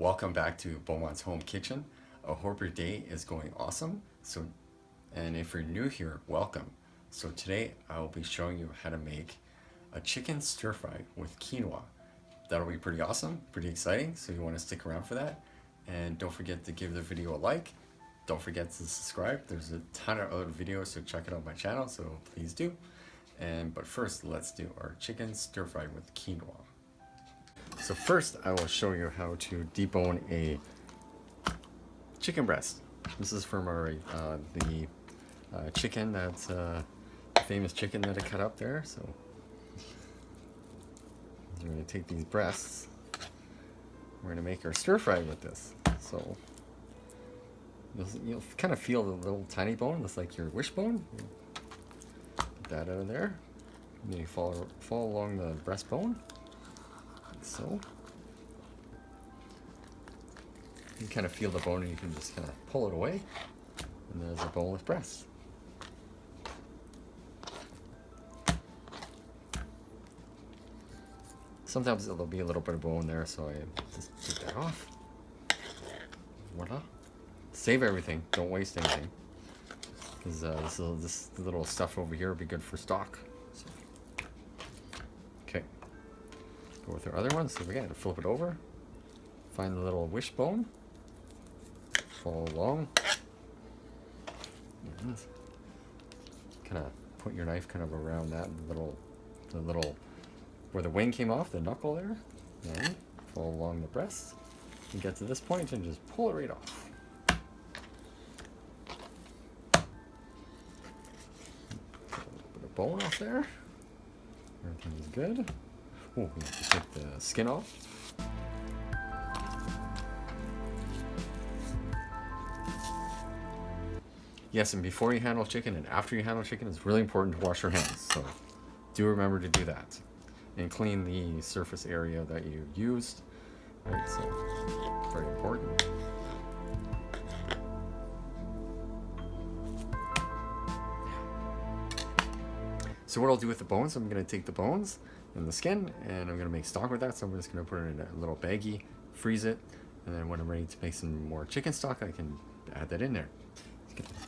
Welcome back to Beaumont's Home Kitchen. I hope your day is going awesome. And if you're new here, welcome. So today I will be showing you how to make a chicken stir fry with quinoa. That'll be pretty awesome, pretty exciting, so you want to stick around for that. And don't forget to give the video a like. Don't forget to subscribe. There's a ton of other videos, so check it out on my channel, so please do. But first, let's do our chicken stir fry with quinoa. So first, I will show you how to debone a chicken breast. This is from our the chicken that's famous chicken that I cut up there. So we're going to take these breasts. We're going to make our stir fry with this. So you'll kind of feel the little tiny bone. That's like your wishbone. Get that out of there. And then you follow along the breastbone. So you kind of feel the bone and you can just kind of pull it away, and there's a boneless breast. Sometimes there'll be a little bit of bone there, so I just take that off. Voila. Save everything, don't waste anything, because this little stuff over here will be good for stock. So. Okay. Go with our other one. So we got to flip it over, find the little wishbone, follow along, and kind of put your knife kind of around that the little where the wing came off, the knuckle there, and follow along the breast and get to this point and just pull it right off. Put a little bit of bone off there. Everything is good. Oh, we have to take the skin off. Yes, and before you handle chicken and after you handle chicken, it's really important to wash your hands. So do remember to do that. And clean the surface area that you used. Right, so very important. So what I'll do with the bones, I'm going to take the bones and the skin, and I'm going to make stock with that. So I'm just going to put it in a little baggie, freeze it, and then when I'm ready to make some more chicken stock, I can add that in there.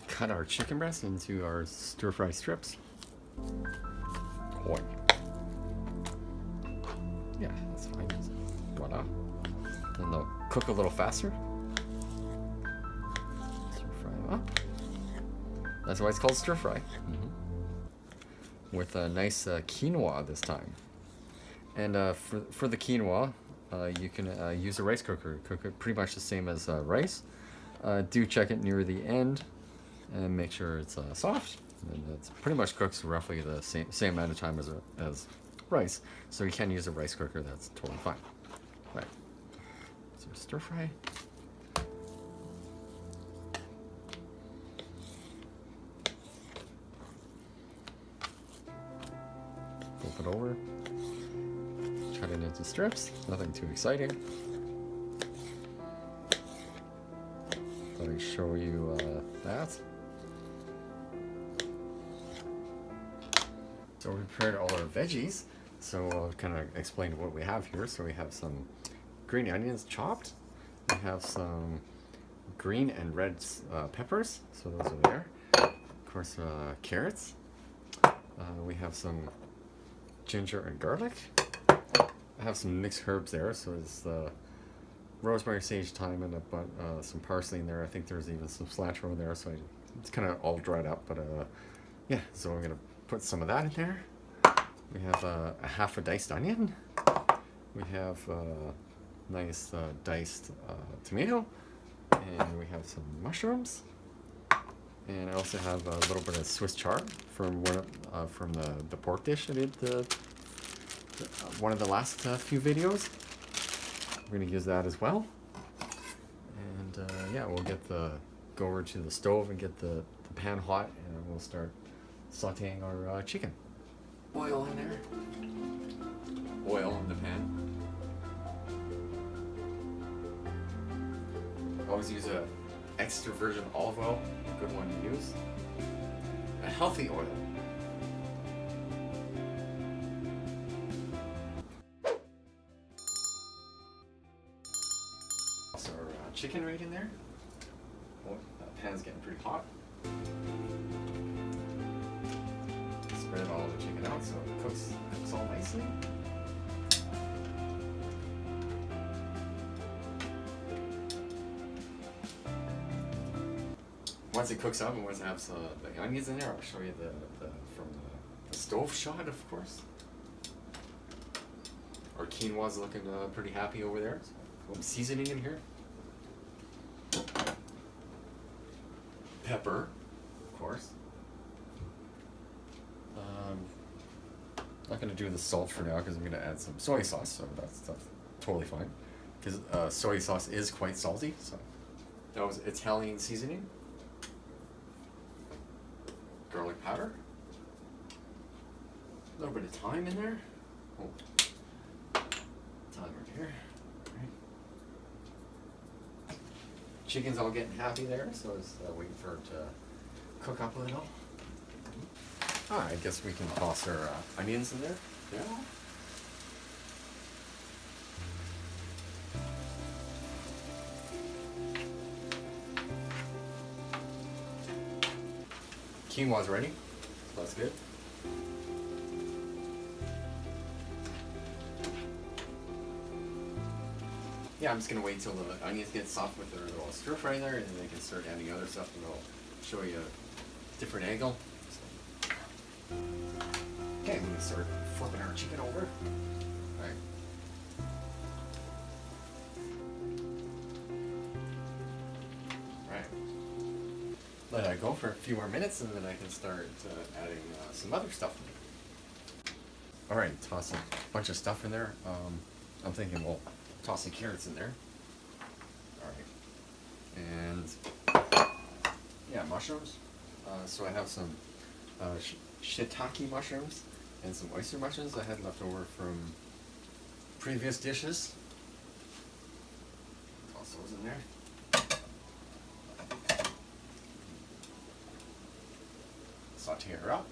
Cut our chicken breast into our stir fry strips. Boy. Yeah, that's fine. Voila. And they'll cook a little faster. Stir fry them up. That's why it's called stir fry. With a nice quinoa this time. And for the quinoa, you can use a rice cooker. Cook it pretty much the same as rice. Do check it near the end and make sure it's soft. And it pretty much cooks roughly the same amount of time as rice. So you can use a rice cooker, that's totally fine. Right. So stir fry. Flip it over. Cut it into strips. Nothing too exciting. Let me show you that. So we prepared all our veggies. So I'll kind of explain what we have here. So we have some green onions chopped. We have some green and red peppers. So those are there. Of course, carrots. We have some ginger and garlic. I have some mixed herbs there. So it's rosemary, sage, thyme, and some parsley in there. I think there's even some cilantro in there. So it's kind of all dried up. But yeah, so I'm going to put some of that in there. We have a half a diced onion. We have nice diced tomato. And we have some mushrooms. And I also have a little bit of Swiss chard from the pork dish I did one of the last few videos. We're going to use that as well. And yeah, we'll go over to the stove and get the pan hot, and we'll start sauteing our chicken. Oil in there. Oil in the pan. Always use a extra virgin olive oil, a good one to use. A healthy oil. So our chicken right in there. Oh, that pan's getting pretty hot. Spread all the chicken out so it cooks all nicely. Once it cooks up and once it has the onions in there, I'll show you from the stove shot, of course. Our quinoa's looking pretty happy over there. So a little seasoning in here. Pepper, of course. Not going to do the salt for now because I'm going to add some soy sauce, so that's totally fine. Because soy sauce is quite salty, so that was Italian seasoning. Garlic powder. A little bit of thyme in there. Oh. Thyme right here. Right. Chicken's all getting happy there, so it's waiting for it to cook up a little. I guess we can toss our onions in there. Yeah. Quinoa's ready. That's good. Yeah, I'm just gonna wait till the onions get soft with their little stir fry there, and then I can start adding other stuff, and I'll show you a different angle. So. Okay, we can start flipping our chicken over. All right. Right. Let that go for a few more minutes, and then I can start adding some other stuff. All right, toss a bunch of stuff in there. I'm thinking we'll toss some carrots in there. All right, and yeah, mushrooms. So I have some shiitake mushrooms and some oyster mushrooms I had left over from previous dishes. Toss those in there. Saute her up.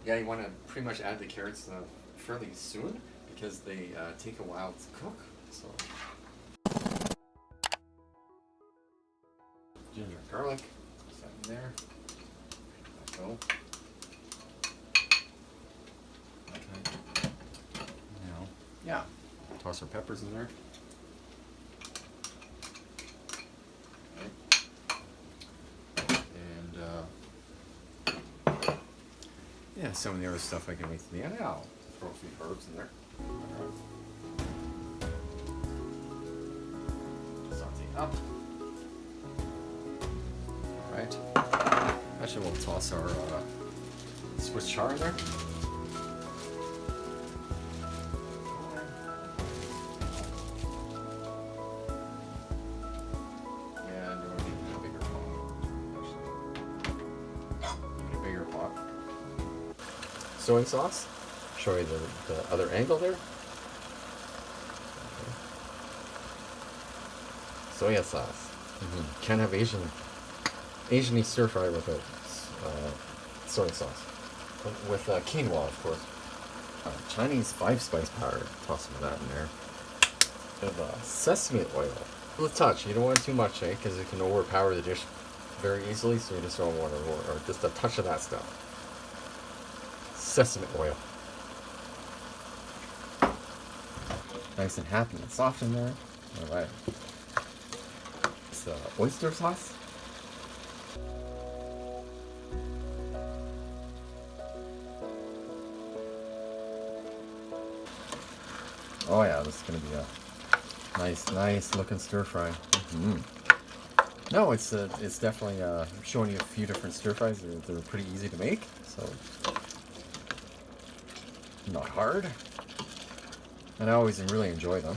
Yeah, you want to pretty much add the carrots fairly soon because they take a while to cook. So, ginger and garlic, set in there. Let go. Okay. Now, yeah, toss our peppers in there. Yeah, some of the other stuff I can wait till the end. I'll throw a few herbs in there. Saute up. Alright. Actually, we'll toss our Swiss char in there. Yeah, no, we need a bigger pot. Actually, a bigger pot. Soy sauce. Show you the other angle there. Okay. Soy sauce. Can't have Asian-y stir fry without soy sauce. With quinoa, of course. Chinese 5-spice powder. Toss some of that in there. Bit of sesame oil. A little touch. You don't want too much, because it can overpower the dish very easily. So you just don't want to, or just a touch of that stuff. Sesame oil. Nice and happy and soft in there. Alright. It's oyster sauce. Oh yeah, this is going to be a nice looking stir fry. No, it's definitely showing you a few different stir fries. They're pretty easy to make, so not hard. And I always really enjoy them,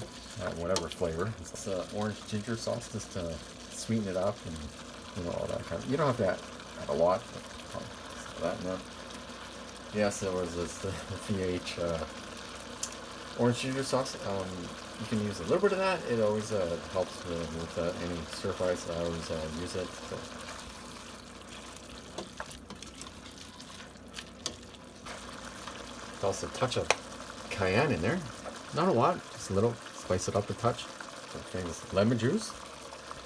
whatever flavor. It's orange ginger sauce just to sweeten it up and all that kind of. You don't have to add a lot, but that and that. Yes, there was this the VH orange ginger sauce. You can use a little bit of that. It always helps with any stir fries. I always use it. So. Toss a touch of cayenne in there. Not a lot, just a little. Spice it up a touch. The famous lemon juice.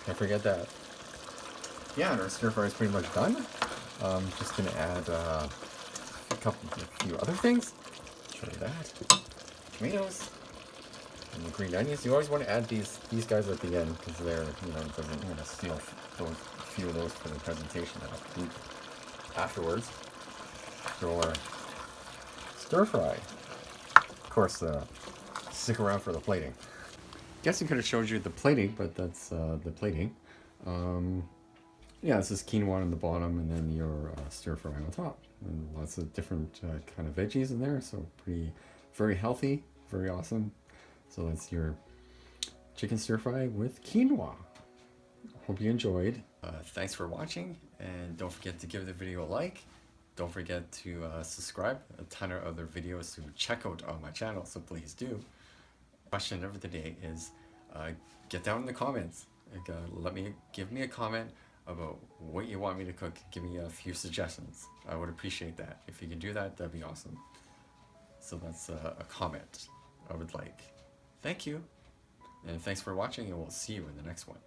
Can't forget that. Yeah, and our stir fry is pretty much done. Just gonna add a few other things. Show you that. Tomatoes and the green onions. You always want to add these guys at the end because they're, you know, doesn't want to steal those, a few of those for the presentation afterwards. So our stir fry. Of course, stick around for the plating. Guess I could have showed you the plating, but that's the plating. Yeah, this is quinoa on the bottom, and then your stir fry on top, and lots of different kind of veggies in there. So very healthy, very awesome. So that's your chicken stir fry with quinoa. Hope you enjoyed. Thanks for watching, and don't forget to give the video a like. Don't forget to subscribe. A ton of other videos to check out on my channel, so please do. Question of the day is, get down in the comments. Give me a comment about what you want me to cook. Give me a few suggestions. I would appreciate that. If you can do that, that'd be awesome. So that's a comment I would like. Thank you, and thanks for watching, and we'll see you in the next one.